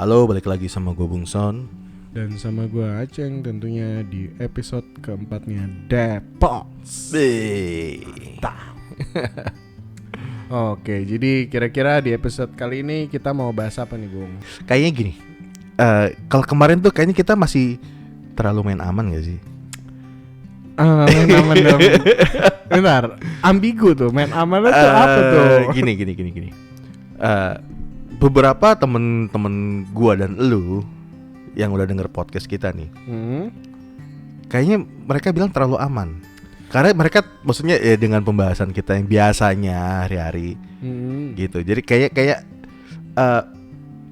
Halo, balik lagi sama gue Bung Son. Dan sama gue Aceng tentunya di episode keempatnya Depots. Oke, jadi kira-kira di episode kali ini kita mau bahas apa nih Bung? Kayaknya gini, kalau kemarin tuh kayaknya kita masih terlalu main aman gak sih? Main aman dong. Bentar, ambigu tuh, main aman itu apa tuh? Gini. Beberapa temen-temen gua dan elu yang udah denger podcast kita nih, kayaknya mereka bilang terlalu aman. Karena mereka maksudnya ya dengan pembahasan kita yang biasanya hari-hari gitu. Jadi kayak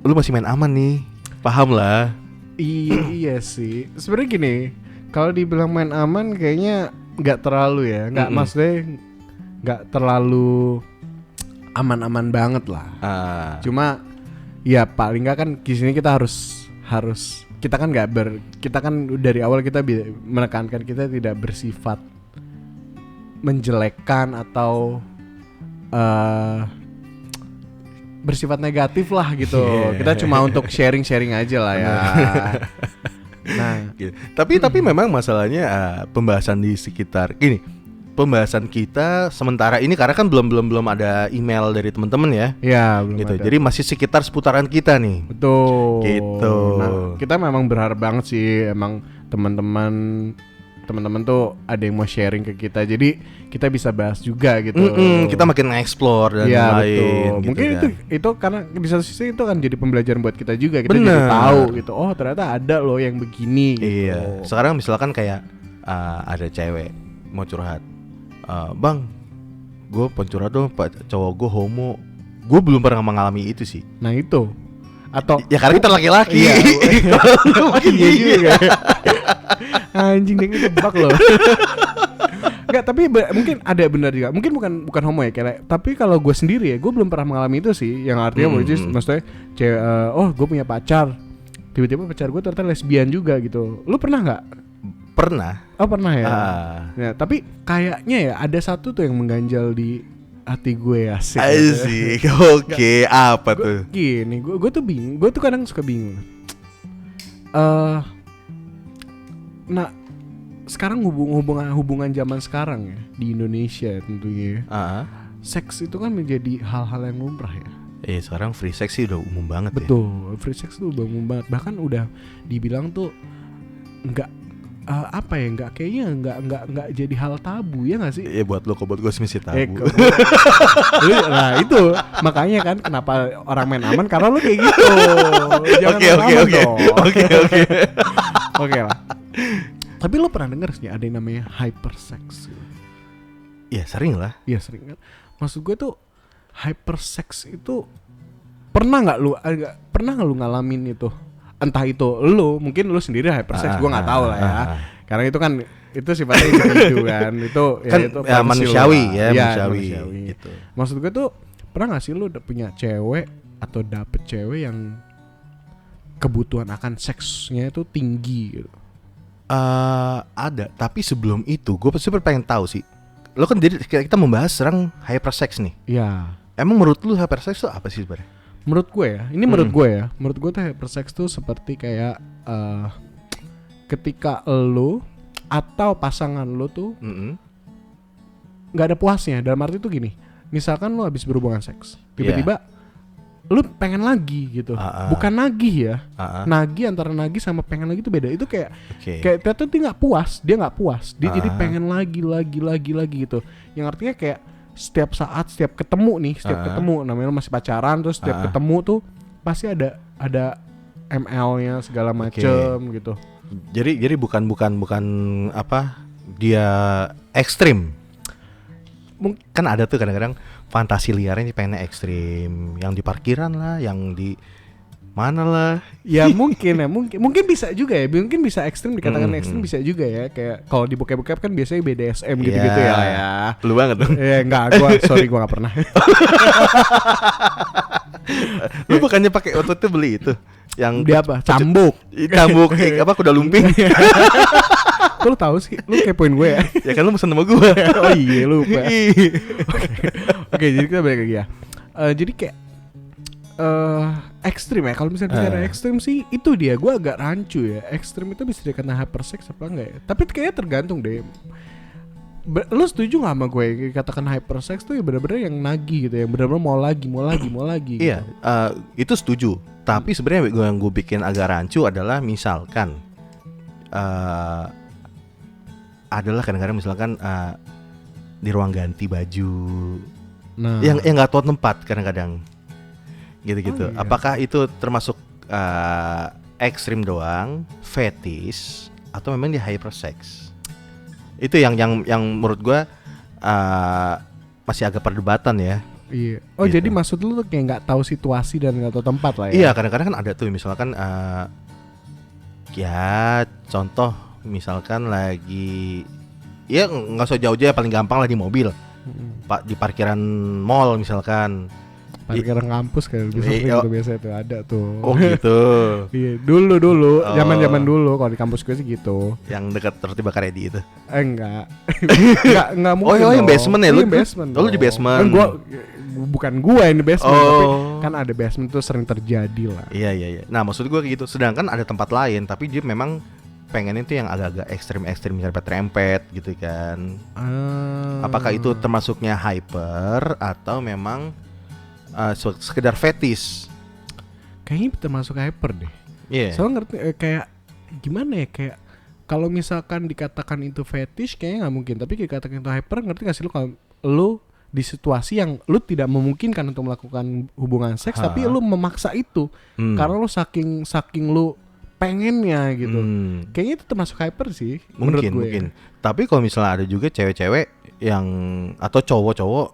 lu masih main aman nih, paham lah. Iya sih. Sebenarnya gini, kalau dibilang main aman kayaknya nggak terlalu ya, maksudnya nggak terlalu aman-aman banget lah. Cuma ya paling nggak kan di sini kita harus kita kan kita kan dari awal kita menekankan kita tidak bersifat menjelekkan atau bersifat negatif lah gitu. Kita cuma untuk sharing aja lah ya. Nah, gitu. Tapi memang masalahnya pembahasan di sekitar gini. Pembahasan kita sementara ini karena kan belum ada email dari teman-teman ya. Ya, belum gitu. ada. Jadi masih sekitar seputaran kita nih. Betul. Gitu. Nah, kita memang berharap banget sih emang teman-teman tuh ada yang mau sharing ke kita. Jadi kita bisa bahas juga gitu. Kita makin explore dan ya, lain betul. gitu. Mungkin kan. itu karena di satu sisi itu kan jadi pembelajaran buat kita juga. Kita Bener. jadi tahu gitu. Oh, ternyata ada loh yang begini gitu. Iya. Sekarang misalkan kayak ada cewek mau curhat. Bang, gue pencurhat dong, cowok gue homo. Gue belum pernah mengalami itu sih. Nah itu. Atau ya karena kita laki-laki. Iya. Iya juga. Anjing dia ngejebak loh. Enggak, tapi mungkin ada benar juga. Mungkin bukan homo ya kayak. Tapi kalau gue sendiri ya, gue belum pernah mengalami itu sih. Yang artinya maksudnya cewek, gue punya pacar. Tiba-tiba pacar gue ternyata lesbian juga gitu. Lu pernah nggak? Pernah. Oh pernah ya. Ya, tapi kayaknya ya ada satu tuh yang mengganjal di hati gue ya. Asik. Oke, apa tuh? Gini, gue tuh bingung. Gue tuh kadang suka bingung. Nah, sekarang hubungan zaman sekarang ya di Indonesia tentunya. Seks itu kan menjadi hal-hal yang lumrah ya. Sekarang free sex sih udah umum banget. Betul, free sex tuh udah umum banget. Bahkan udah dibilang tuh nggak nggak jadi hal tabu ya nggak sih? Ya buat lo, buat gue sih tabu. Nah itu makanya kan kenapa orang main aman karena lo kayak gitu. Oke lah. Tapi lo pernah denger sih ada yang namanya hypersex? Ya sering lah. Iya sering kan. Maksud gue tuh hypersex itu pernah nggak lu ngalamin itu? Entah itu mungkin lu sendiri hypersex, gue nggak tahu lah ya. Karena itu kan itu sifatnya individu kan, itu kan itu manusiawi ya, manusiawi. gitu. Maksud gue tuh pernah nggak sih lu punya cewek atau dapet cewek yang kebutuhan akan seksnya itu tinggi gitu? Ada, tapi sebelum itu gue super pengen tahu sih. Lo kan jadi kita membahas serang hypersex nih. Iya. Emang menurut lu hypersex itu apa sih sebenarnya? Menurut gue ya, menurut gue tuh hypersex tuh seperti kayak ketika lu atau pasangan lu tuh nggak ada puasnya. Dalam arti tuh gini, misalkan lu habis berhubungan seks, tiba-tiba lu pengen lagi gitu, bukan nagih ya, nagih antara nagih sama pengen lagi itu beda. Itu kayak ternyata dia nggak puas, dia jadi pengen lagi gitu. Yang artinya kayak setiap ketemu namanya masih pacaran, terus setiap ketemu tuh pasti ada ML-nya segala macem gitu. Jadi bukan apa dia ekstrim. Kan ada tuh kadang-kadang fantasi liarnya pengennya ekstrim, yang di parkiran lah, yang di mana lah. Ya mungkin bisa juga ya, mungkin bisa ekstrim, dikatakan ekstrim bisa juga ya. Kayak kalau di bokep kan biasanya BDSM gitu-gitu ya. Lu banget dong. Enggak, gua enggak pernah. Lu bukannya pakai waktu itu beli itu yang dia apa? Cambuk apa kuda lumping. Kok lu tahu sih? Lu kepoin gue ya? Ya kan lu pesen sama gue. Oh iya lupa. Oke, jadi kita balik lagi ya. Jadi kayak ekstrim ya. Kalau misalnya bicara ekstrim sih itu dia, gue agak rancu ya. Ekstrim itu bisa dikatakan hypersex apa enggak ya? Tapi kayaknya tergantung deh. Lo setuju gak sama gue katakan hypersex tuh ya benar-benar yang nagih gitu ya, benar-benar mau lagi gitu. Iya, itu setuju. Tapi sebenarnya yang gue bikin agak rancu adalah misalkan adalah kadang-kadang misalkan di ruang ganti baju, yang nggak tahu tempat kadang-kadang, gitu-gitu. Iya. Apakah itu termasuk ekstrim doang, fetish, atau memang dia hypersex? Itu yang menurut gue masih agak perdebatan ya. Iya. Oh gitu. Jadi maksud lu tuh kayak nggak tahu situasi dan nggak tahu tempat lah ya? Iya, kadang-kadang kan ada tuh misalkan ya contoh misalkan lagi ya nggak usah jauh-jauh, paling gampang lah di mobil, Pak, di parkiran mall misalkan. Parkiran kampus kayak biasa itu ada tuh. Oh gitu. Iya, dulu zaman dulu kalau di kampus gue sih gitu. Yang dekat Roti Bakar Edi itu. Enggak mungkin. Oh, yang basement ya? Lu basement. Lu di basement. Bukan gua yang di basement, tapi kan ada basement tuh sering terjadi lah. Iya. Nah, maksud gua kayak gitu. Sedangkan ada tempat lain tapi dia memang pengen itu yang agak-agak ekstrim nyerempet-rempet gitu kan. Apakah itu termasuknya hyper atau memang sekedar fetish? Kayaknya termasuk hyper deh. Iya. Soalnya ngerti kayak gimana ya, kayak kalau misalkan dikatakan itu fetish kayaknya nggak mungkin, tapi dikatakan itu hyper, ngerti nggak sih lu kalau lu di situasi yang lu tidak memungkinkan untuk melakukan hubungan seks, tapi lu memaksa itu karena lu saking lu pengennya gitu. Kayaknya itu termasuk hyper sih menurut gue. Mungkin. Tapi kalau misalnya ada juga cewek-cewek yang atau cowok-cowok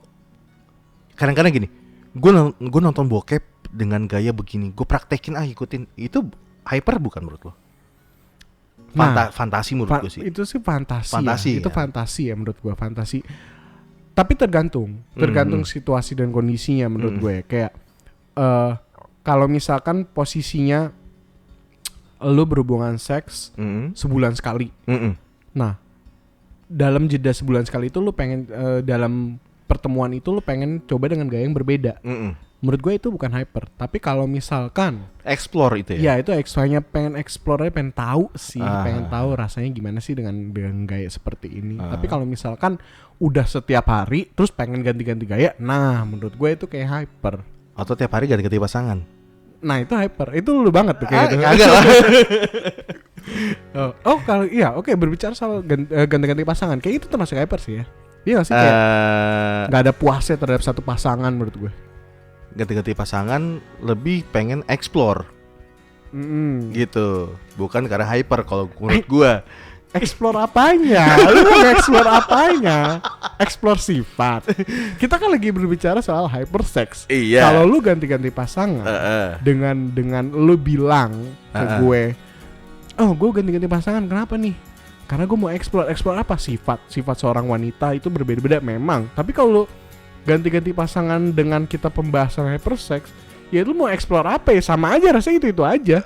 kadang-kadang gini, gue nonton bokep dengan gaya begini, gue praktekin ikutin, itu hyper bukan menurut lo? Fantasi menurut gue sih. Itu sih fantasi ya. Itu ya? Fantasi ya menurut gue, fantasi. Tapi tergantung situasi dan kondisinya menurut gue. Kayak kalau misalkan posisinya lo berhubungan seks sebulan sekali. Nah, dalam jeda sebulan sekali itu lo pengen dalam pertemuan itu lo pengen coba dengan gaya yang berbeda. Menurut gue itu bukan hyper. Tapi kalau misalkan explore itu ya? Ya itu hanya pengen explore aja, pengen tahu sih, pengen tahu rasanya gimana sih dengan gaya seperti ini. Tapi kalau misalkan udah setiap hari terus pengen ganti-ganti gaya, nah menurut gue itu kayak hyper. Atau tiap hari ganti-ganti pasangan? Nah itu hyper, itu lu banget tuh kayak gitu. Agak lah. Kalau iya, oke, berbicara soal ganti-ganti pasangan, kayak itu termasuk hyper sih ya. Iya gak sih, kayak gak ada puasnya terhadap satu pasangan menurut gue. Ganti-ganti pasangan lebih pengen explore gitu, bukan karena hyper kalau menurut gue. Explore apanya? Lu mau explore apanya? Explore sifat. Kita kan lagi berbicara soal hypersex. Iya. Kalau lu ganti-ganti pasangan dengan lu bilang ke gue, oh gue ganti-ganti pasangan, kenapa nih? Karena gue mau explore apa? Sifat seorang wanita itu berbeda-beda memang. Tapi kalau lu ganti-ganti pasangan dengan kita pembahasan hypersex, ya lu mau explore apa ya? Sama aja rasanya itu aja.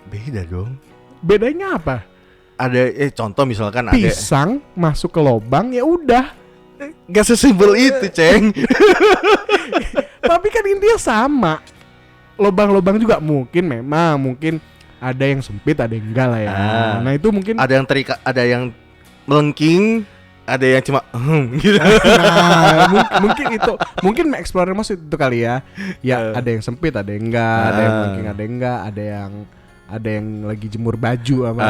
Beda dong. Bedanya apa? Ada contoh misalkan pisang masuk ke lubang, ya udah. Gak sesimpel itu, Ceng. Tapi kan intinya sama. Lubang-lubang juga mungkin ada yang sempit, ada yang enggak lah ya. Nah itu mungkin ada yang terikat, ada yang melengking, ada yang cuma gitu. Nah, mungkin itu, mungkin explore maksud itu kali ya. Ya ada yang sempit, ada yang enggak, ada yang melengking, ada yang enggak, ada yang lagi jemur baju sama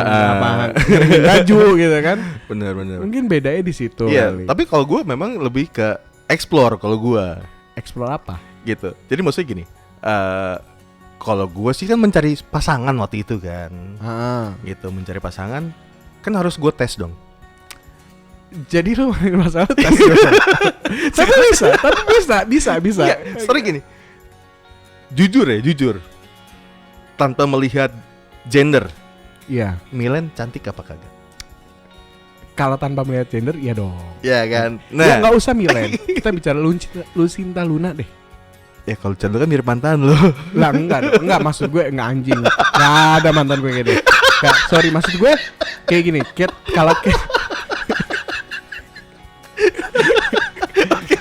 baju gitu kan. Benar. Mungkin bedanya di situ. Iya, tapi kalau gue memang lebih ke explore. Kalau gue explore apa? Gitu. Jadi maksudnya gini, kalau gue sih kan mencari pasangan waktu itu kan. Gitu, mencari pasangan kan harus gue tes dong. Jadi lu masalah tes. Tapi bisa. Ya, sorry gini. Jujur. Tanpa melihat gender, iya. Milen cantik apa kagak? Kalau tanpa melihat gender, iya dong. Iya kan. Nah, ya nggak usah Milen. Kita bicara Lucinta Luna deh. Ya kalau cantik kan mirip mantan lo. Lah enggak maksud gue enggak anjing. Nggak ada mantan gue kayak deh. Sorry, maksud gue kayak gini. Kalau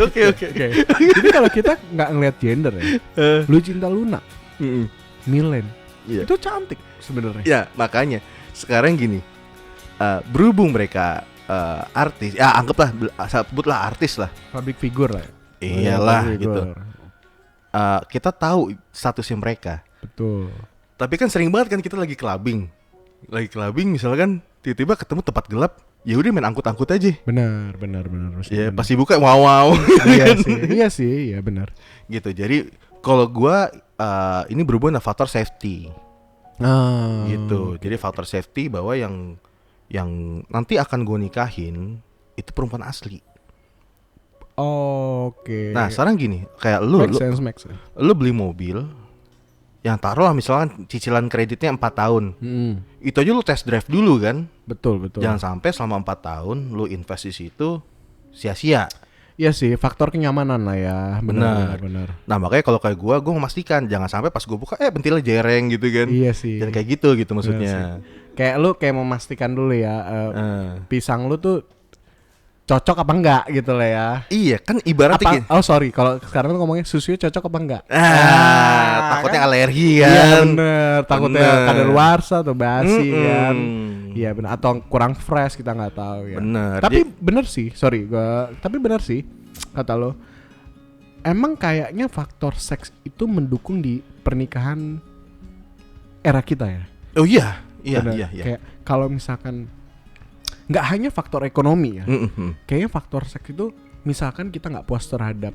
Oke. Jadi kalau kita nggak ngeliat gender ya, lu cinta Luna, Milen, itu cantik sebenarnya. Ya makanya sekarang gini, berhubung mereka artis, ya anggaplah sebutlah artis lah, public figure lah. Iyalah gitu. Kita tahu statusnya mereka. Betul. Tapi kan sering banget kan kita lagi clubbing misalkan tiba-tiba ketemu tempat gelap, ya udah main angkut-angkut aja. Benar. Ya pasti buka wow. Iya sih, benar. Gitu. Jadi kalau gua ini berhubungan dengan faktor safety. Gitu. Jadi faktor safety bahwa yang nanti akan gua nikahin itu perempuan asli. Oke. Nah, sekarang gini, kayak make sense. Lu beli mobil yang taruhlah misalkan cicilan kreditnya 4 tahun. Itu aja lu test drive dulu kan? Betul. Jangan sampai selama 4 tahun lu invest di situ sia-sia. Iya sih, faktor kenyamanan lah ya. Benar. Nah, makanya kalau kayak gua memastikan jangan sampai pas gua buka bentilnya jereng gitu kan. Iya sih. Dan kayak gitu maksudnya. Kayak lu memastikan dulu ya, pisang lu tuh cocok apa enggak gitu lah ya. Iya kan ibaratnya Oh sorry, kalau sekarang tuh ngomongnya susunya cocok apa enggak. Takutnya kan? Alergi kan. Iya bener, takutnya kadaluarsa atau basi kan. Iya benar, atau kurang fresh kita nggak tahu ya. Bener. Tapi bener sih, tapi bener sih kata lo. Emang kayaknya faktor seks itu mendukung di pernikahan era kita ya. Oh iya. Kayak kalau misalkan nggak hanya faktor ekonomi ya, kayaknya faktor seks itu misalkan kita nggak puas terhadap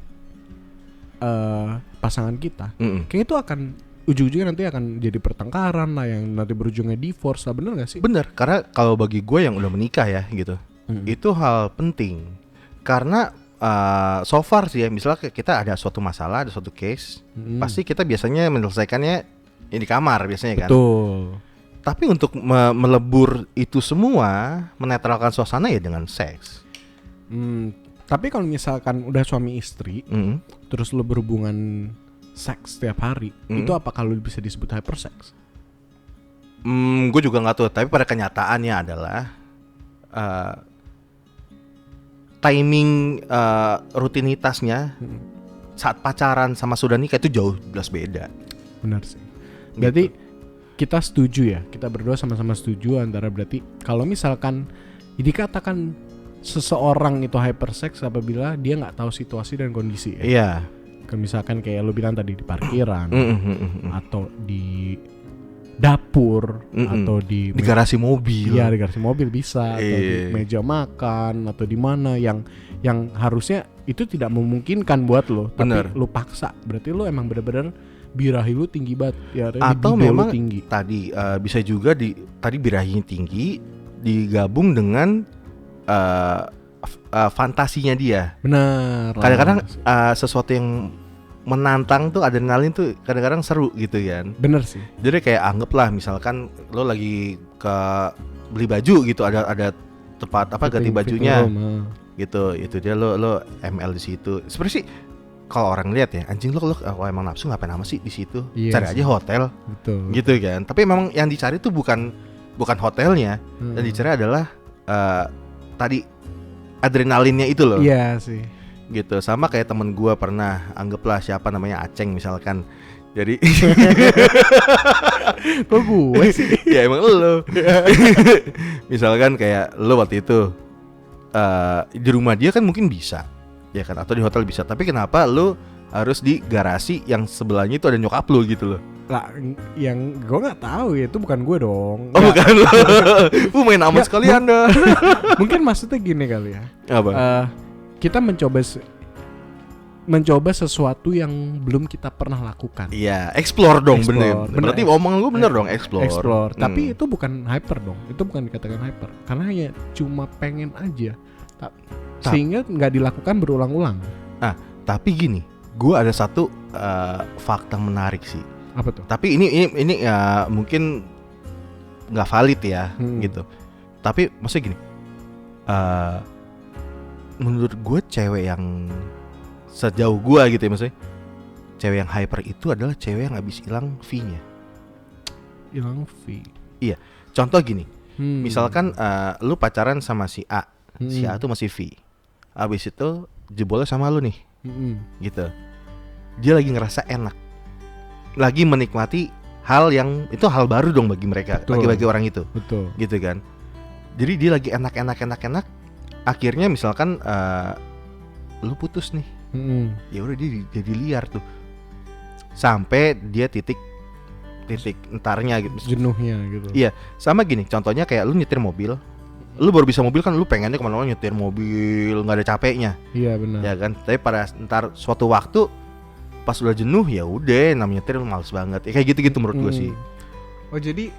pasangan kita, kayaknya itu akan ujung-ujungnya nanti akan jadi pertengkaran lah yang nanti berujungnya divorce lah, bener nggak sih? Bener, karena kalau bagi gue yang udah menikah ya gitu, itu hal penting karena so far sih ya, misalnya kita ada suatu masalah, ada suatu case, pasti kita biasanya menyelesaikannya di kamar biasanya kan. Betul. Tapi untuk melebur itu semua, menetralkan suasana ya dengan seks. Tapi kalau misalkan udah suami istri, terus lo berhubungan seks setiap hari, itu apa kalau bisa disebut hypersex? Gue juga nggak tahu. Tapi pada kenyataannya adalah timing rutinitasnya saat pacaran sama sudah nikah itu jauh jelas beda. Benar sih. Berarti gitu. Kita setuju ya, kita berdua sama-sama setuju antara berarti kalau misalkan dikatakan seseorang itu hypersex apabila dia nggak tahu situasi dan kondisi ya. Iya. Misalkan kayak lo bilang tadi di parkiran atau di dapur atau di garasi mobil. Iya, di garasi mobil bisa atau di meja makan atau di mana yang harusnya itu tidak memungkinkan buat lo, tapi lo paksa. Berarti lo emang benar-benar birahi lu tinggi banget ya, atau memang tinggi. Tadi bisa juga tadi birahinya tinggi digabung dengan fantasinya dia. Benar. Kadang-kadang sesuatu yang menantang tuh, adrenalin tuh kadang-kadang seru gitu kan. Bener sih. Jadi kayak anggaplah misalkan lo lagi ke beli baju gitu, ada tempat ganti bajunya gitu, itu dia lo ML di situ. Sebenarnya sih kalau orang lihat ya, anjing lo emang nafsu ngapain amat sih di situ? Cari aja hotel. Betul. Gitu kan. Tapi memang yang dicari tuh bukan hotelnya. Yang dicari adalah tadi adrenalinnya itu loh. Iya sih. Gitu. Sama kayak temen gue pernah, anggaplah siapa namanya Aceng misalkan. Jadi kok gue sih? Ya emang lo. Misalkan kayak lo waktu itu di rumah dia kan mungkin bisa, ya kan, atau di hotel bisa. Tapi kenapa lu harus di garasi yang sebelahnya itu ada nyokap lu gitu loh? Lah, yang gue nggak tahu ya, itu bukan gue dong. Oh bukan lu. Main amat sekali Anda. Mungkin maksudnya gini kali ya. Apa? Kita mencoba sesuatu yang belum kita pernah lakukan. Iya, explore dong, bener. Berarti omongan lu bener dong, explore. Tapi itu bukan hyper dong. Itu bukan dikatakan hyper. Karena ya cuma pengen aja. Sehingga nggak dilakukan berulang-ulang. Nah, tapi gini, gue ada satu fakta menarik sih. Apa tuh? Tapi ini mungkin nggak valid ya, gitu. Tapi maksudnya gini, menurut gue cewek yang sejauh gue gitu ya, maksudnya cewek yang hyper itu adalah cewek yang habis hilang V-nya. Hilang V? Iya. Contoh gini, misalkan lu pacaran sama si A, si A tuh masih V. Abis itu jebolnya sama lu nih, gitu. Dia lagi ngerasa enak, lagi menikmati hal yang itu hal baru dong bagi mereka, bagi orang itu, gitu kan. Jadi dia lagi enak. Akhirnya misalkan lu putus nih, ya udah dia jadi liar tuh, sampai dia titik entarnya gitu, jenuhnya gitu. Iya, sama gini, contohnya kayak lu nyetir mobil, lu baru bisa mobil kan, lu pengennya kemana-mana nyetir mobil, nggak ada capeknya. Iya benar. Ya kan, tapi pada ntar suatu waktu pas udah jenuh, ya udah namanya nyetir males banget. Ya, kayak gitu menurut gue sih. Oh jadi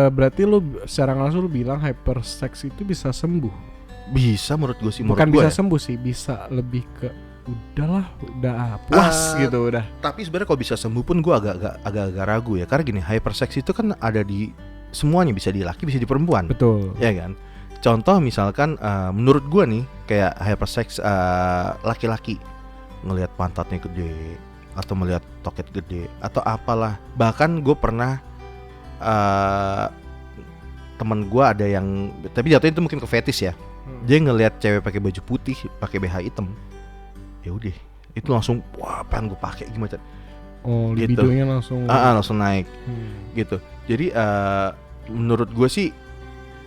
berarti lu secara langsung lu bilang hypersex itu bisa sembuh? Bisa menurut gue sih. Bukan bisa sembuh sih, bisa lebih ke udahlah, udah puas gitu udah. Tapi sebenarnya kalau bisa sembuh pun gue agak ragu ya, karena gini, hypersex itu kan ada di semuanya, bisa di laki bisa di perempuan. Betul. Ya kan. Contoh misalkan menurut gue nih kayak hypersex laki-laki ngelihat pantatnya gede atau melihat toket gede atau apalah. Bahkan gue pernah temen gue ada yang, tapi jatuhnya itu mungkin ke fetish ya. Dia ngelihat cewek pakai baju putih, pakai BH hitam. Ya udah, itu langsung wah pengen gue pakai gimana? Oh, libidonya gitu. langsung naik. Gitu. Jadi menurut gue sih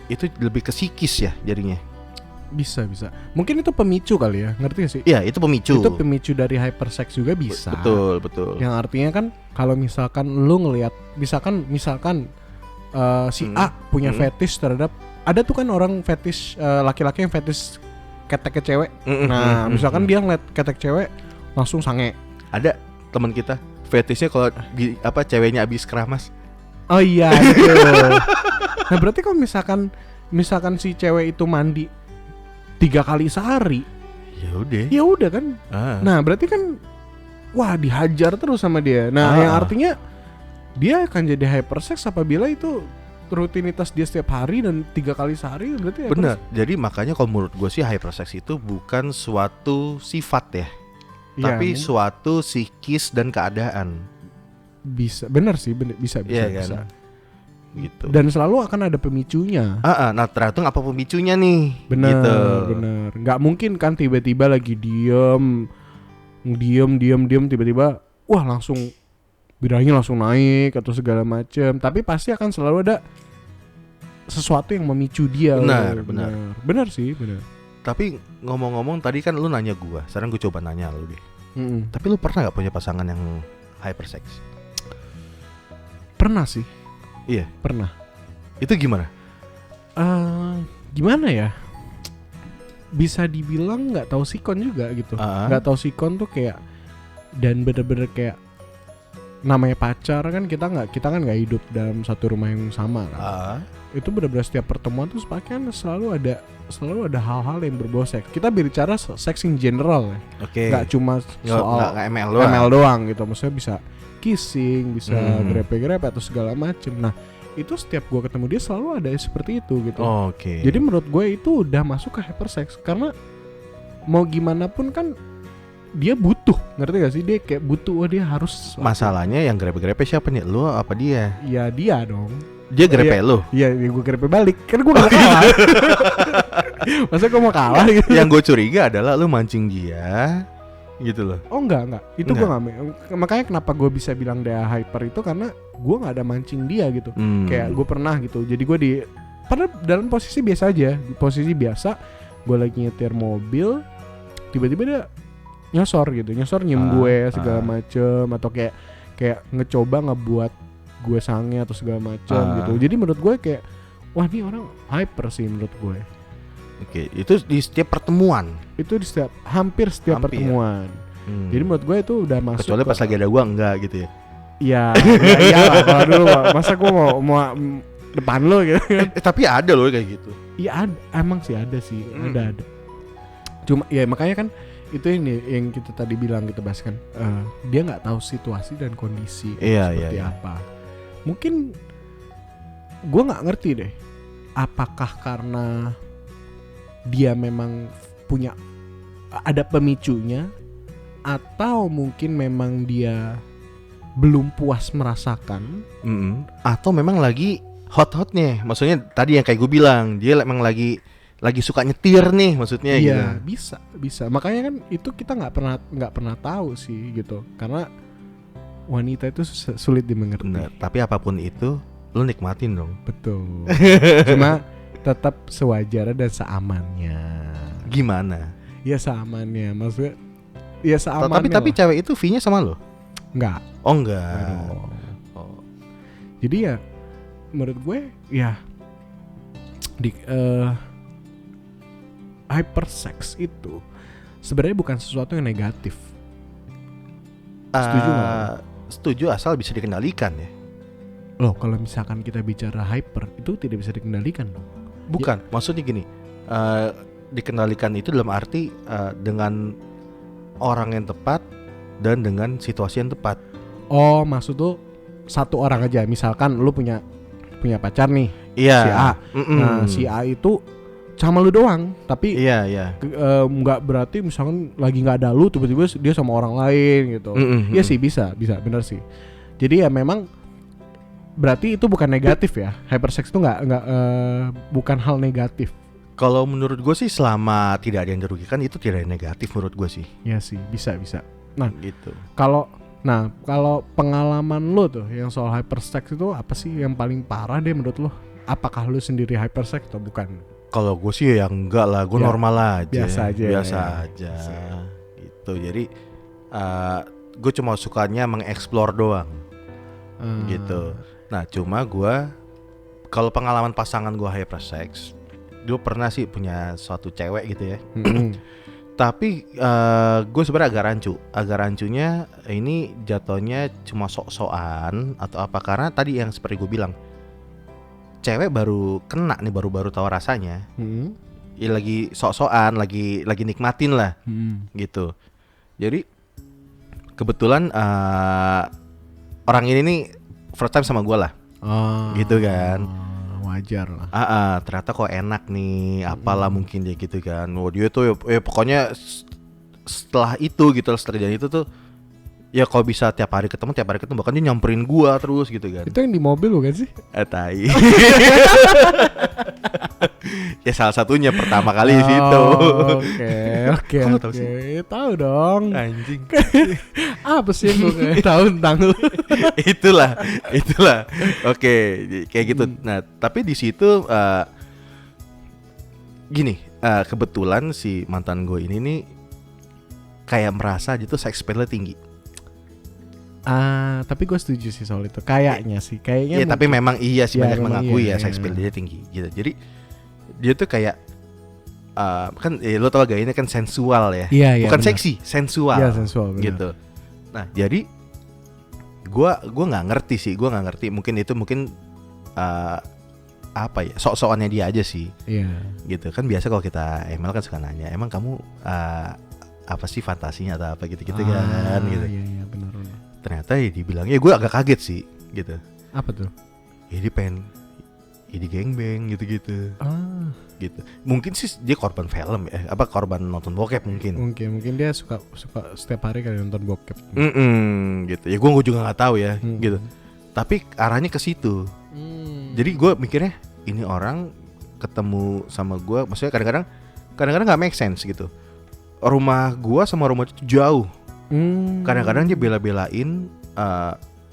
itu lebih ke psikis ya jadinya. Bisa. Mungkin itu pemicu kali ya, ngerti gak sih? Iya, itu pemicu. Itu pemicu dari hypersex juga bisa. Betul. Yang artinya kan kalau misalkan lu ngelihat, misalkan si A punya fetish terhadap, ada tuh kan orang fetish laki-laki yang fetish ketek cewek. Nah, misalkan dia ngeliat ketek cewek langsung sange. Ada teman kita fetishnya kalau ceweknya habis keramas. Oh iya betul. Nah berarti kalau misalkan si cewek itu mandi 3 kali sehari, ya udah kan. Nah berarti kan wah dihajar terus sama dia. Nah yang artinya dia akan jadi hypersex apabila itu rutinitas dia setiap hari dan 3 kali sehari, berarti benar. Jadi makanya kalau menurut gue sih hypersex itu bukan suatu sifat ya, tapi suatu psikis dan keadaan. Bisa, benar sih, bisa. Kan? Gitu. Dan selalu akan ada pemicunya. Nah tergantung apa pemicunya nih. Benar. Nggak mungkin kan tiba-tiba lagi diem tiba-tiba wah langsung birahinya langsung naik atau segala macam. Tapi pasti akan selalu ada sesuatu yang memicu dia. Benar sih. Tapi ngomong-ngomong tadi kan lu nanya gua, sekarang gua coba nanya lu deh. Tapi lu pernah gak punya pasangan yang hypersex? Pernah sih. Iya, pernah. Itu gimana? Gimana ya? Bisa dibilang nggak tahu sikon juga gitu. Nggak tahu sikon tuh kayak, dan bener-bener kayak namanya pacar kan, kita kan nggak hidup dalam satu rumah yang sama kan. Itu bener-bener setiap pertemuan tuh kan selalu ada hal-hal yang berbau seks. Kita bicara seks in general ya. Nggak cuma soal ML doang gitu. Maksudnya bisa kissing, bisa grepe-grepe atau segala macem. Nah itu setiap gue ketemu dia selalu ada seperti itu gitu. Jadi menurut gue itu udah masuk ke hypersex, karena mau gimana pun kan dia butuh, ngerti gak sih? Dia kayak butuh, dia harus. Masalahnya yang grepe-grepe siapa nih? Lu apa dia? Ya dia dong. Dia grepe lu? Iya, gue grepe balik. Kan gue gak kalah. Masa gue mau kalah gitu? Yang gue curiga adalah lu mancing dia gitu loh. Oh enggak. Itu gue gak. Makanya kenapa gue bisa bilang dia hyper itu karena gue gak ada mancing dia gitu. Kayak gue pernah gitu. Jadi gue padahal dalam posisi biasa aja. Posisi biasa, gue lagi nyetir mobil, tiba-tiba dia nyosor nyium gue segala macem, atau kayak ngecoba ngebuat gue sange atau segala macem gitu. Jadi menurut gue kayak wah ini orang hyper sih menurut gue. Itu di setiap pertemuan. Itu hampir setiap pertemuan. Jadi menurut gue itu udah masuk. Kecuali pas lagi ada gue enggak gitu ya. Iya lah kalau dulu masa gue mau depan lo gitu. Tapi ada loh kayak gitu. Iya emang sih ada sih. Ada. Cuma ya makanya kan itu ini yang kita tadi bilang, kita bahas kan, dia nggak tahu situasi dan kondisi seperti apa. Mungkin gue nggak ngerti deh, apakah karena dia memang punya ada pemicunya, atau mungkin memang dia belum puas merasakan, atau memang lagi hot-hotnya. Maksudnya tadi yang kayak gue bilang, dia memang lagi lagi suka nyetir nih maksudnya gitu. Iya, bisa. Makanya kan itu kita nggak pernah tahu sih gitu. Karena wanita itu sulit dimengerti. Bener. Tapi apapun itu, lu nikmatin dong. Betul. Cuma tetap sewajarnya dan seamannya. Gimana? Ya seamannya, maksudnya. Ya seamannya. Tapi cewek itu V-nya sama lo? Enggak. Oh enggak. Oh. Jadi ya, menurut gue ya di hypersex itu sebenarnya bukan sesuatu yang negatif. Setuju nggak? Setuju asal bisa dikendalikan ya. Loh, kalau misalkan kita bicara hyper itu tidak bisa dikendalikan dong. Bukan, maksudnya gini, dikendalikan itu dalam arti dengan orang yang tepat dan dengan situasi yang tepat. Oh, maksud tuh satu orang aja. Misalkan lu punya pacar nih, iya. Si A. Nah, si A itu sama lu doang, tapi iya. Nggak berarti misalkan lagi nggak ada lu, tiba-tiba dia sama orang lain gitu. Iya sih, bisa, benar sih. Jadi ya memang berarti itu bukan negatif ya. Hypersex itu nggak bukan hal negatif. Kalau menurut gue sih selama tidak ada yang dirugikan itu tidak ada negatif menurut gue sih. Iya sih, bisa. Nah, gitu. Kalau pengalaman lo tuh yang soal hypersex itu apa sih yang paling parah deh menurut lo? Apakah lo sendiri hypersex atau bukan? Kalau gue sih ya enggak lah, gue normal aja. Biasa aja. Gitu. Jadi gue cuma sukanya mengeksplor doang. Gitu. Nah, cuma gue kalau pengalaman pasangan gue hypersex, gue pernah sih punya suatu cewek gitu ya. Tapi gue sebenarnya agak rancunya ini jatuhnya cuma sok-sokan atau apa, karena tadi yang seperti gue bilang, cewek baru kena nih, baru tahu rasanya. Ya lagi sok-sokan, lagi nikmatin lah, gitu. Jadi kebetulan orang ini nih first time sama gue lah, gitu kan. Wajar lah. Ternyata kok enak nih, apalah mungkin dia gitu kan. Dia tuh ya pokoknya setelah kejadian itu tuh ya kalau bisa tiap hari ketemu bahkan dia nyamperin gua terus gitu kan. Itu yang di mobil bukan sih? Tai. Ya salah satunya pertama kali di situ. Oke. Kamu tahu sih? Tahu dong. Anjing. Apa sih yang gue tahu tentang lu? Itulah. Oke, kayak gitu. Nah, tapi di situ gini, kebetulan si mantan gue ini nih kayak merasa dia tuh sex appeal-nya tinggi. Tapi gue setuju sih soal itu. Kayaknya. Iya, tapi memang iya sih, banyak mengakui ya sex appeal dia tinggi gitu. Jadi dia tuh kayak kan lo tau gak, ini kan sensual ya. Iya, bukan benar. seksi, sensual. Iya, sensual benar. Gitu. Nah, jadi gua nggak ngerti. Mungkin apa ya, sok-sokannya dia aja sih. Iya. Gitu kan, biasa kalau kita ML kan suka nanya, emang kamu apa sih fantasinya atau apa gitu-gitu kan gitu. Iya benar. Ternyata ya dibilang, ya gue agak kaget sih gitu. Apa tuh? Ya dia pengen di gangbang gitu-gitu. Gitu. Mungkin sih dia korban film ya, korban nonton bokep mungkin. Mungkin dia suka setiap hari kali nonton bokep. Gitu. Ya gue juga nggak tahu ya, gitu. Tapi arahnya ke situ. Jadi gue mikirnya ini orang ketemu sama gue, maksudnya kadang-kadang nggak make sense gitu. Rumah gue sama rumah itu jauh. Kadang-kadang dia bela-belain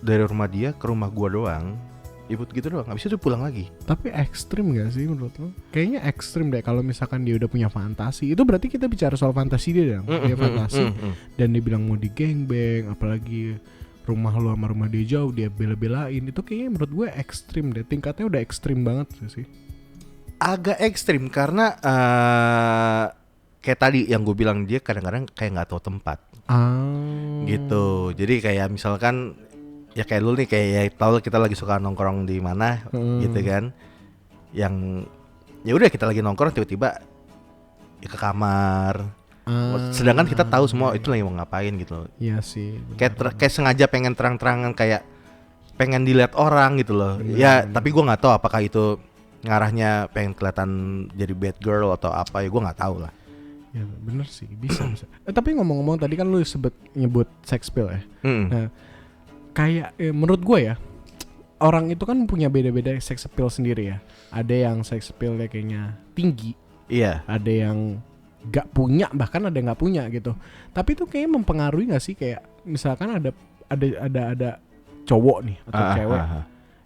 dari rumah dia ke rumah gue doang. Ibut gitu doang, habis itu pulang lagi. Tapi ekstrim gak sih menurut lo? Kayaknya ekstrim deh kalau misalkan dia udah punya fantasi. Itu berarti kita bicara soal fantasi dia dong. Dia fantasi dan dia bilang mau di gangbang, apalagi rumah lo sama rumah dia jauh, dia bela-belain. Itu kayaknya menurut gue ekstrim deh. Tingkatnya udah ekstrim banget sih. Agak ekstrim karena kayak tadi yang gue bilang, dia kadang-kadang kayak gak tahu tempat. Gitu. Jadi kayak misalkan ya kayak lu nih, kayak ya tau kita lagi suka nongkrong di mana gitu kan, yang ya udah kita lagi nongkrong tiba-tiba ya ke kamar, sedangkan kita tahu semua itu lagi mau ngapain gitu. Iya sih. Kayak sengaja pengen terang-terangan, kayak pengen dilihat orang gitu loh. Bener. Tapi gue nggak tahu apakah itu ngarahnya pengen kelihatan jadi bad girl atau apa, ya gue nggak tahu lah. Ya bener sih, bisa. Tapi ngomong-ngomong tadi kan lu nyebut sex appeal ya. Nah, kayak menurut gue ya, orang itu kan punya beda-beda sex appeal sendiri ya. Ada yang sex appealnya kayaknya tinggi, Iya. Ada yang gak punya, bahkan ada yang gak punya gitu. Tapi itu kayaknya mempengaruhi gak sih, kayak misalkan ada cowok nih atau cewek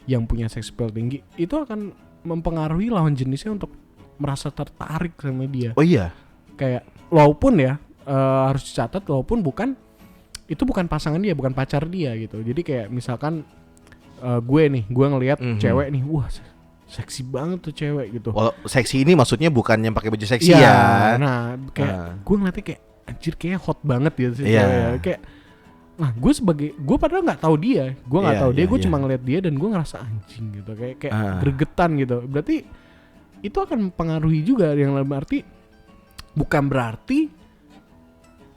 yang punya sex appeal tinggi, itu akan mempengaruhi lawan jenisnya untuk merasa tertarik sama dia. Oh iya. Kayak walaupun ya harus dicatat, walaupun itu bukan pasangan dia, bukan pacar dia gitu. Jadi kayak misalkan gue ngelihat cewek nih, wah seksi banget tuh cewek gitu. Oh, seksi ini maksudnya bukan yang pakai baju seksi ya. Nah, kayak gue ngeliatnya kayak anjir kayaknya hot banget gitu sih cewek. Kayak nah, gue padahal nggak tahu dia, gue cuma ngeliat dia dan gue ngerasa anjing gitu, kayak gregetan gitu. Berarti itu akan mempengaruhi juga, yang dalam arti bukan berarti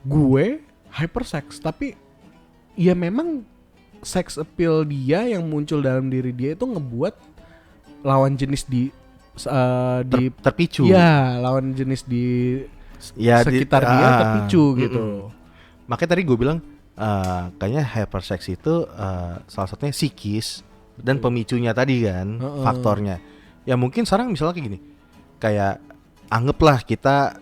gue hypersex, tapi ya memang sex appeal dia yang muncul dalam diri dia itu ngebuat lawan jenis terpicu. Ya, lawan jenis di sekitar dia terpicu gitu. Makanya tadi gue bilang kayaknya hypersex itu salah satunya psikis dan pemicunya tadi kan, faktornya. Ya mungkin sekarang misalnya kayak gini, kayak anggaplah kita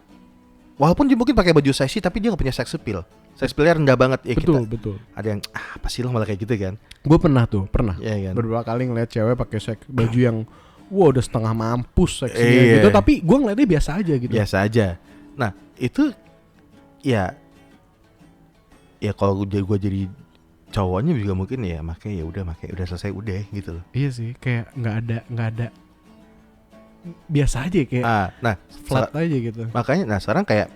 walaupun dia mungkin pakai baju seksi tapi dia gak punya sex appeal. Sex appeal-nya rendah banget ya. Betul. Ada yang apa sih lo malah kayak gitu kan? Gue pernah ya, kan? beberapa kali ngeliat cewek pakai baju yang udah setengah mampus seksinya gitu, tapi gue ngeliatnya biasa aja gitu. Biasa aja. Nah itu ya kalau gue jadi cowoknya juga mungkin ya makanya udah selesai udah gitu loh. Iya sih, kayak nggak ada biasa aja kayak flat aja gitu. Makanya sekarang kayak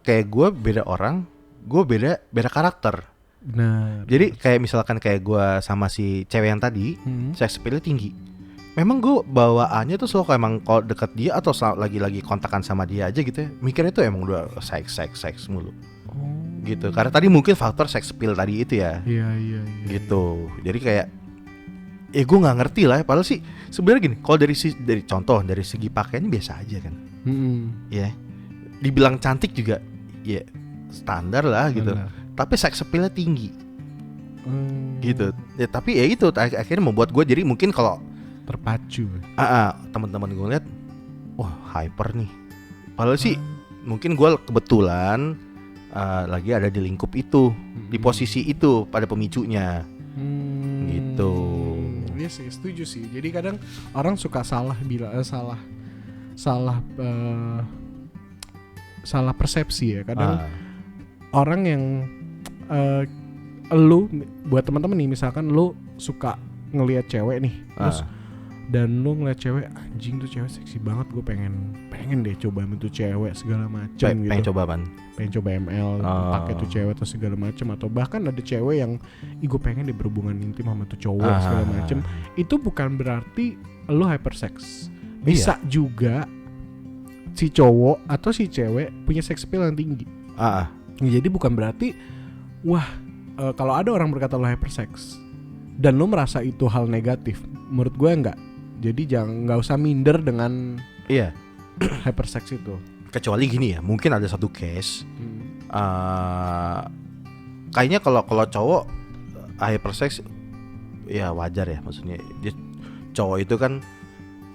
gue beda orang, gue beda karakter. Nah, jadi kayak misalkan kayak gue sama si cewek yang tadi, sex appeal tinggi. Memang gue bawaannya tuh selalu emang kalau deket dia atau lagi kontakan sama dia aja gitu ya, mikirnya tuh emang udah seks mulu. Gitu. Karena tadi mungkin faktor sex appeal tadi itu ya. Iya. Gitu. Jadi kayak gue nggak ngerti lah. Padahal sih sebenarnya gini, kalau dari segi pakaiannya biasa aja kan. Ya. Dibilang cantik juga ya standar lah gitu. Tapi sex appeal-nya tinggi. Gitu. Ya tapi ya itu akhirnya membuat gue jadi mungkin kalau terpacu. Teman-teman gue lihat, wah hyper nih. Padahal sih mungkin gue kebetulan lagi ada di lingkup itu, di posisi itu pada pemicunya. Gitu. Iya sih, setuju sih. Jadi kadang orang suka salah persepsi ya. Kadang orang yang lu buat teman-teman nih, misalkan lu suka ngelihat cewek nih, terus dan lu ngeliat cewek, anjing tuh cewek seksi banget, gue pengen deh coba sama tuh cewek segala macam gitu. Pengen coba ML, pakai tuh cewek atau segala macam, atau bahkan ada cewek yang gue pengen deh berhubungan intim sama tuh cowok segala macam. Itu bukan berarti lu hypersex. Bisa juga si cowok atau si cewek punya sex appeal yang tinggi. Jadi bukan berarti kalau ada orang berkata lu hypersex dan lu merasa itu hal negatif, menurut gue enggak. Jadi nggak usah minder dengan hypersex itu. Kecuali gini ya, mungkin ada satu case kayaknya kalau cowok hypersex ya wajar ya, maksudnya dia cowok itu kan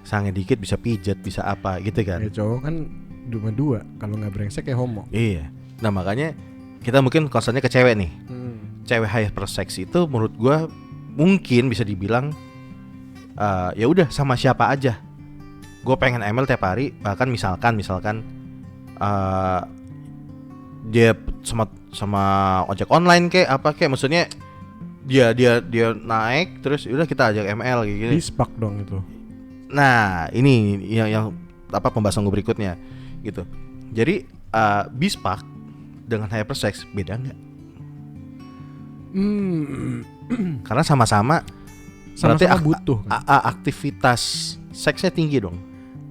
sange dikit bisa pijat bisa apa gitu kan. Ya cowok kan dua kalau nggak brengsek ya homo. Iya. Nah makanya kita mungkin concernnya ke cewek nih. Cewek hypersex itu menurut gue mungkin bisa dibilang ya udah sama siapa aja. Gue pengen ML tiap hari, bahkan misalkan dia sama ojek online kayak apa kayak, maksudnya dia naik terus udah kita ajak ML kayak gini. Bispak dong itu. Nah, ini yang apa pembahasan gue berikutnya gitu. Jadi bispak dengan hypersex beda enggak? Karena sama-sama berarti butuh aktivitas seksnya tinggi dong.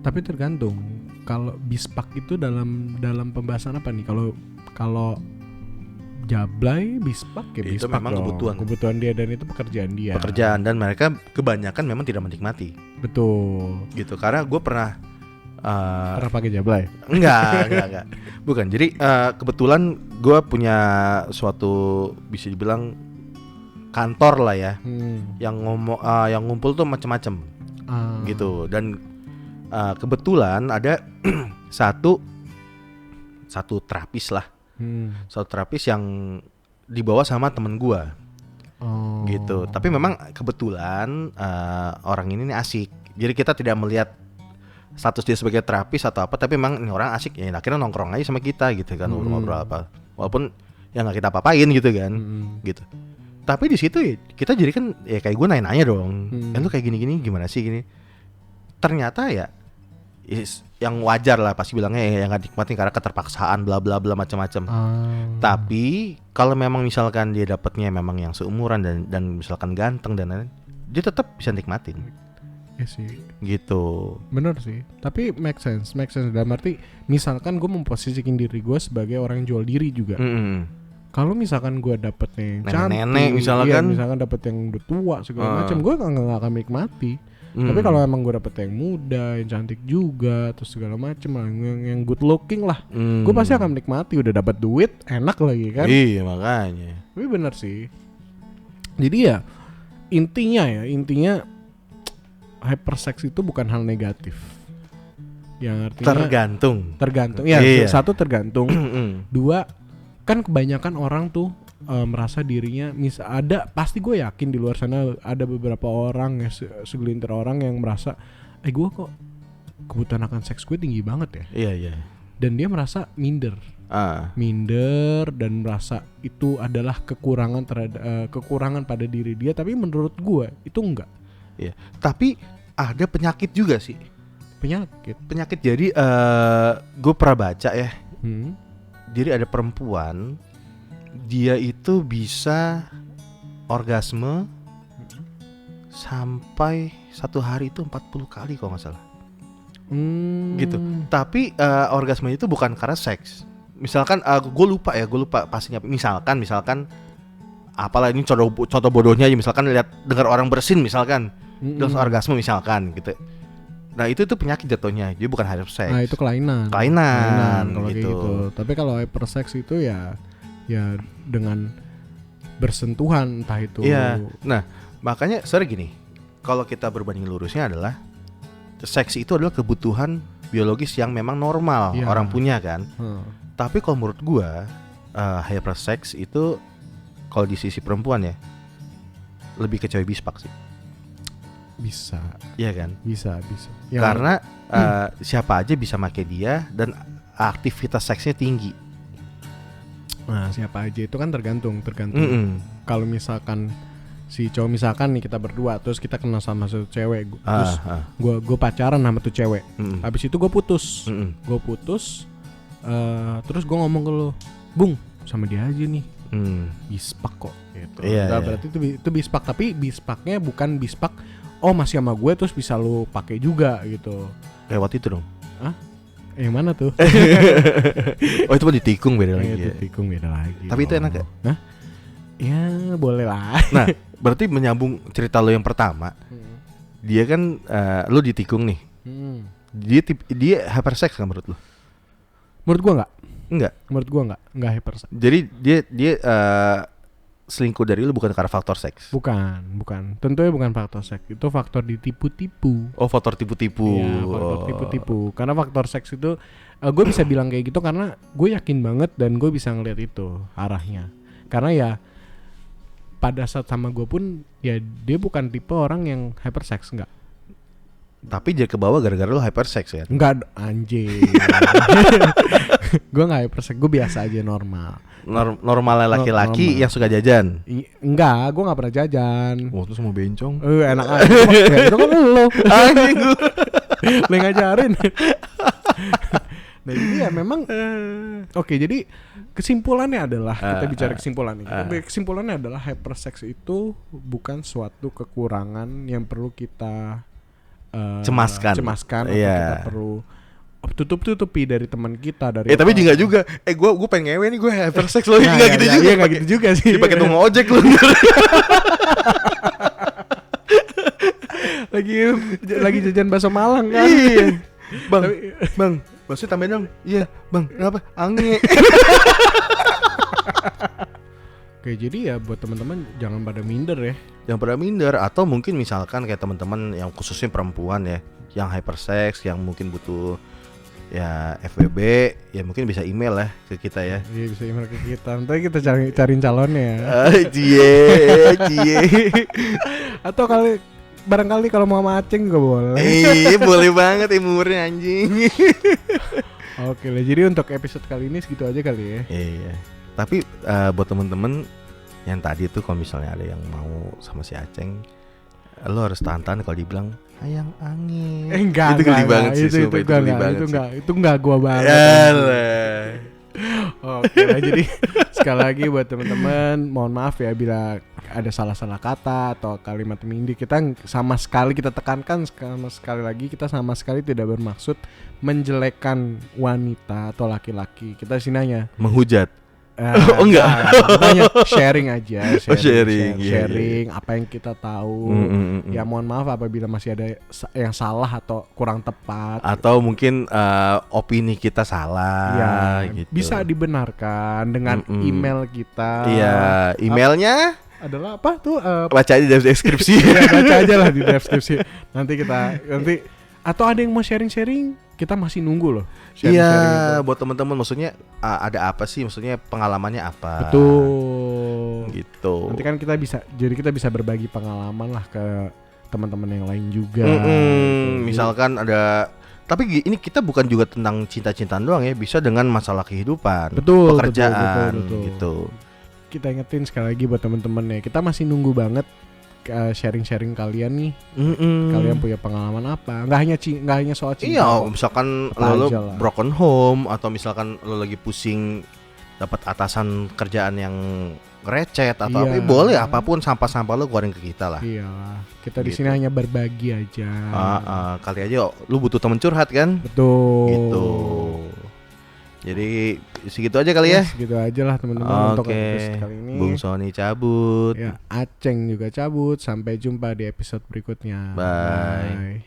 Tapi tergantung. Kalau bispak itu dalam pembahasan apa nih? Kalau jablay bispak ya itu bispak memang dong. Kebutuhan dia dan itu pekerjaan dia. Dan mereka kebanyakan memang tidak menikmati. Betul. Gitu. Karena gue pernah pakai jablay? Enggak. Bukan. Jadi kebetulan gue punya suatu bisa dibilang kantor lah ya, yang ngumpul tuh macam-macam gitu. Dan kebetulan ada satu terapis lah. Satu terapis yang dibawa sama temen gue. Gitu. Tapi memang kebetulan orang ini nih asik. Jadi kita tidak melihat status dia sebagai terapis atau apa, tapi memang ini orang asik ya. Akhirnya nongkrong aja sama kita gitu kan, ngobrol apa. Walaupun ya nggak kita apa-apain gitu kan, gitu. Tapi di situ ya, kita jadi kan ya kayak gue nanya-nanya dong, lu kayak gini-gini gimana sih gini. Ternyata ya yang wajar lah pasti bilangnya ya nggak nikmatin karena keterpaksaan bla bla bla macam-macam. Tapi kalau memang misalkan dia dapatnya memang yang seumuran dan misalkan ganteng dan lain-lain, dia tetap bisa nikmatin. Ya sih. Gitu. Bener sih. Tapi make sense dalam arti misalkan gue memposisikan diri gue sebagai orang yang jual diri juga. Kalau misalkan gue dapet yang cantik, nenek misalkan dapet yang udah tua segala macam, gue nggak akan menikmati. Tapi kalau emang gue dapet yang muda, yang cantik juga, terus segala macem, yang good looking lah, gue pasti akan menikmati. Udah dapet duit, enak lagi kan? Iya makanya. Tapi bener sih. Jadi ya intinya hypersex itu bukan hal negatif. Yang artinya tergantung. Ya, iya. Satu tergantung. Dua, kan kebanyakan orang tuh merasa dirinya pasti gue yakin di luar sana ada beberapa orang ya, segelintir orang yang merasa gue kok kebutuhan akan seks gue tinggi banget ya. Iya. Dan dia merasa minder dan merasa itu adalah kekurangan pada diri dia. Tapi menurut gue itu enggak. Iya. Tapi ada penyakit juga sih. Penyakit. Jadi gue pernah baca ya. Jadi ada perempuan, dia itu bisa orgasme sampai satu hari itu 40 kali kalau nggak salah. Gitu. Tapi orgasme itu bukan karena seks. Misalkan gue lupa pastinya. Misalkan apalah ini contoh bodohnya aja, misalkan dengar orang bersin misalkan, terus orgasme misalkan gitu. Nah itu penyakit jatuhnya, jadi bukan hypersex. Nah itu kelainan kalau gitu. Tapi kalau hypersex itu ya dengan bersentuhan entah itu. Iya. Nah makanya gini, kalau kita berbanding lurusnya adalah seks itu adalah kebutuhan biologis yang memang normal orang punya kan. Tapi kalau menurut gua hypersex itu kalau di sisi perempuan ya lebih ke cewek bispak sih. Bisa. Iya kan? Bisa. Karena siapa aja bisa make dia dan aktivitas seksnya tinggi. Nah, siapa aja itu kan tergantung. Kalau misalkan si cowok, misalkan nih kita berdua terus kita kenal sama satu cewek, terus gue pacaran sama tuh cewek. Habis itu gue putus. Terus gue ngomong ke lo, "Bung, sama dia aja nih." Bispak kok gitu. Berarti itu bispak, tapi bispaknya bukan bispak masih sama gue terus bisa lu pakai juga gitu. Lewat itu dong. Yang mana tuh? Itu mah ditikung beda lagi. Itu tikung beda lagi. Tapi itu enak gak? Ya boleh lah. Nah berarti menyambung cerita lo yang pertama. Dia kan lo ditikung nih. Dia hypersex kan menurut lo? Menurut gue enggak. Menurut gue enggak hypersex. Jadi dia selingkuh dari lu bukan karena faktor seks? Bukan. Tentunya bukan faktor seks. Itu faktor ditipu-tipu. Faktor tipu-tipu. Iya, faktor tipu-tipu. Karena faktor seks itu gue bisa bilang kayak gitu karena gue yakin banget dan gue bisa ngeliat itu arahnya. Karena ya pada saat sama gue pun ya dia bukan tipe orang yang hypersex, enggak. Tapi jadi ke bawah gara-gara lu hypersex ya? Enggak, anjing. Gue gak hypersex, gue biasa aja normal. Normalnya laki-laki yang suka jajan? Enggak, gue gak pernah jajan. Terus mau bencong? Enak aja. Itu kan lo. Lo ngajarin. Nah jadi ya memang Oke, jadi kesimpulannya adalah kita bicara kesimpulan nih. Kesimpulannya adalah hypersex itu bukan suatu kekurangan yang perlu kita cemaskan atau kita perlu tutup-tutupi dari teman kita dari. Tapi juga. Gue pengen ngewe nih, gue hypersex loh. Enggak gitu juga. Iya, enggak gitu juga sih. Dipakai tunggu ojek lu. lagi jajan bakso Malang kan. Iya. Bang, bakso tambahin dong. Iya, Bang. Kenapa? Ange. Oke, jadi ya buat teman-teman jangan pada minder ya. Jangan pada minder, atau mungkin misalkan kayak teman-teman yang khususnya perempuan ya, yang hypersex, yang mungkin butuh ya FWB ya mungkin bisa email lah ke kita ya. Iya bisa email ke kita. Nanti kita cariin calonnya. Cie. Atau barangkali kalau mau sama Aceng juga boleh. Iya boleh banget umurnya anjing. Oke lah, jadi untuk episode kali ini segitu aja kali ya. Iya. Tapi buat temen-temen yang tadi tuh kalau misalnya ada yang mau sama si Aceng, lo harus tahan-tahan kalau dibilang ayang angin. Enggak, itu geli banget sih, itu enggak gua banget. Oke lah, jadi sekali lagi buat teman-teman, mohon maaf ya bila ada salah-salah kata atau kalimat mindi. Kita sama sekali kita tekankan sekali lagi, kita sama sekali tidak bermaksud menjelekkan wanita atau laki-laki. Kita sini hanya menghujat. Oh enggak, hanya sharing aja, sharing apa yang kita tahu. Ya mohon maaf apabila masih ada yang salah atau kurang tepat, atau mungkin opini kita salah. Ya, gitu. Bisa dibenarkan dengan email kita. Iya, emailnya adalah apa tuh? Baca aja di deskripsi. Ya, baca aja lah di deskripsi. Nanti atau ada yang mau sharing, kita masih nunggu loh. Iya, buat teman-teman maksudnya ada apa sih? Maksudnya pengalamannya apa? Betul. Gitu. Nanti kan kita bisa berbagi pengalaman lah ke teman-teman yang lain juga. Gitu. Misalkan ada, tapi ini kita bukan juga tentang cinta-cintaan doang ya, bisa dengan masalah kehidupan, pekerjaan, betul. Gitu. Kita ingetin sekali lagi buat teman-teman ya, kita masih nunggu banget sharing-sharing kalian nih. Kalian punya pengalaman apa? Nggak hanya soal cinta. Iya, misalkan lo broken home, atau misalkan lo lagi pusing dapat atasan kerjaan yang recet atau apa, boleh apapun, sampah-sampah lo keluarin ke kita lah. Iya, kita di sini hanya berbagi aja. Kali aja lo butuh teman curhat kan? Betul. Gitu. Jadi segitu aja kali ya. Segitu aja lah teman-teman untuk episode kali ini. Bung Sony cabut. Ya, Aceng juga cabut. Sampai jumpa di episode berikutnya. Bye.